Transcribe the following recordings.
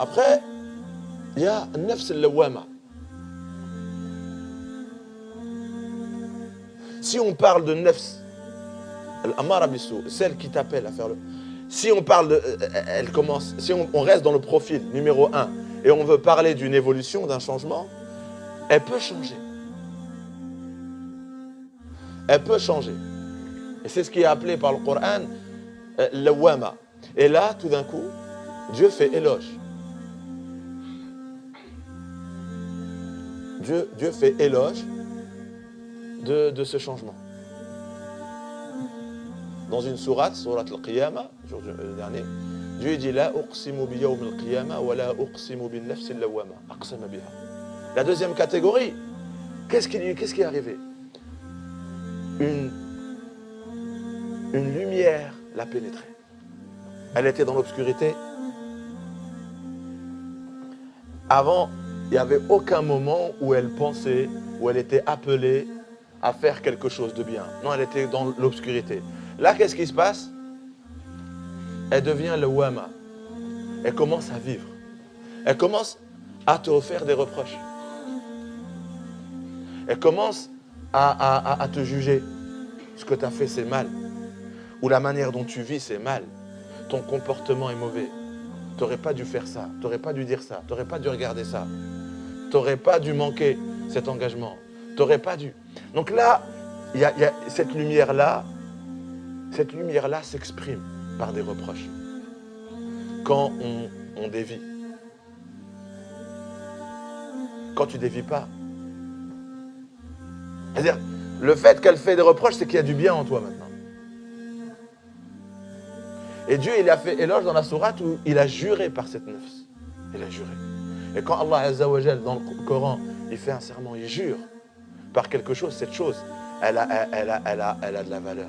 Après, il y a nafs al-lawama. Si on parle de nafs al-amara bisou, celle qui t'appelle à faire le... Si on parle de... Elle commence... Si on reste dans le profil numéro 1 et on veut parler d'une évolution, d'un changement, elle peut changer. Elle peut changer. Et c'est ce qui est appelé par le Coran lawama. Et là, tout d'un coup, Dieu fait éloge. Dieu fait éloge de ce changement. Dans une sourate al-Qiyamah, jour dernier, Dieu dit la uqsimu bi yawm al-qiyamah wa la uqsimu bin nafs al-lawama aqsama biha. La deuxième catégorie, qu'est-ce qui est arrivé? Une lumière l'a pénétrée. Elle était dans l'obscurité. Avant, il n'y avait aucun moment où elle pensait, où elle était appelée à faire quelque chose de bien. Non, elle était dans l'obscurité. Là, qu'est-ce qui se passe? Elle devient le wama. Elle commence à vivre. Elle commence à te faire des reproches. Elle commence à te juger. Ce que tu as fait, c'est mal. Ou la manière dont tu vis, c'est mal. Ton comportement est mauvais. Tu n'aurais pas dû faire ça. Tu n'aurais pas dû dire ça. Tu n'aurais pas dû regarder ça. Tu n'aurais pas dû manquer cet engagement. Tu n'aurais pas dû. Donc là, il y a cette lumière-là. Cette lumière-là s'exprime par des reproches. Quand on dévie. Quand tu ne dévies pas. C'est-à-dire, le fait qu'elle fait des reproches, c'est qu'il y a du bien en toi maintenant. Et Dieu, il a fait éloge dans la sourate où il a juré par cette nafs. Il a juré. Et quand Allah Azza wa Jal, dans le Coran, il fait un serment, il jure par quelque chose, cette chose, elle a de la valeur.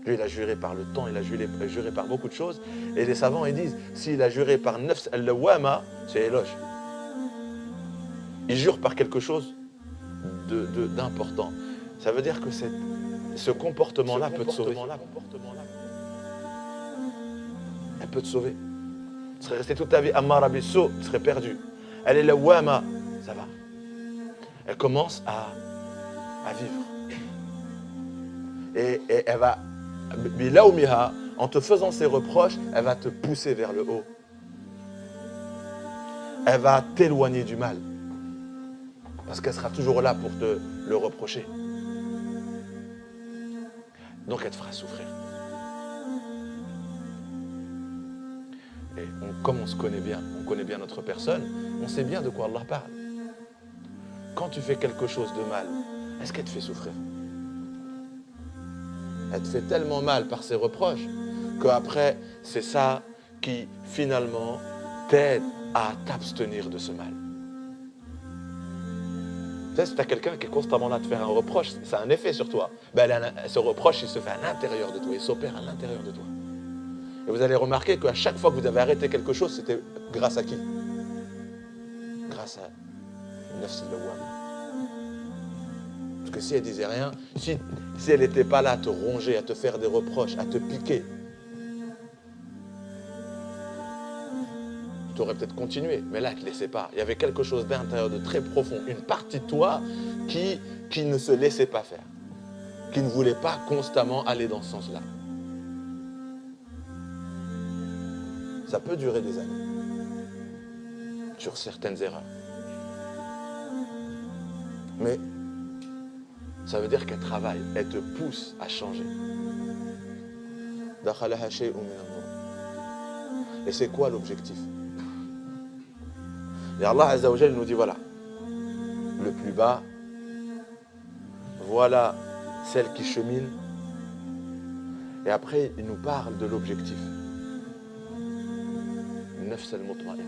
Dieu, il a juré par le temps, il a juré par beaucoup de choses. Et les savants, ils disent, s'il a juré par nafs al-lawama, c'est éloge. Il jure par quelque chose d'important. Ça veut dire que ce comportement-là peut te sauver. Elle peut te sauver. Tu serais resté toute ta vie Ammara bis-sou, tu serais perdu. Elle est lawama, ça va. Elle commence à vivre. Et elle va, en te faisant ses reproches, elle va te pousser vers le haut. Elle va t'éloigner du mal. Parce qu'elle sera toujours là pour te le reprocher. Donc elle te fera souffrir. Et comme on se connaît bien, on connaît bien notre personne, on sait bien de quoi Allah parle. Quand tu fais quelque chose de mal, est-ce qu'elle te fait souffrir? Elle te fait tellement mal par ses reproches qu'après, c'est ça qui finalement t'aide à t'abstenir de ce mal. Tu sais, si tu as quelqu'un qui est constamment là de faire un reproche, ça a un effet sur toi. Ben, ce reproche, il se fait à l'intérieur de toi, il s'opère à l'intérieur de toi. Et vous allez remarquer qu'à chaque fois que vous avez arrêté quelque chose, c'était grâce à qui? Grâce à nafs al-lawama. Parce que si elle disait rien, si elle n'était pas là à te ronger, à te faire des reproches, à te piquer, tu aurais peut-être continué, mais là, elle ne te laissait pas. Il y avait quelque chose d'intérieur, de très profond, une partie de toi qui ne se laissait pas faire, qui ne voulait pas constamment aller dans ce sens-là. Ça peut durer des années, sur certaines erreurs. Mais ça veut dire qu'elle travaille, elle te pousse à changer. Et c'est quoi l'objectif? Et Allah Azza wa Jal nous dit voilà, le plus bas, voilà celle qui chemine. Et après, il nous parle de l'objectif. Nafs al-mutma'inna.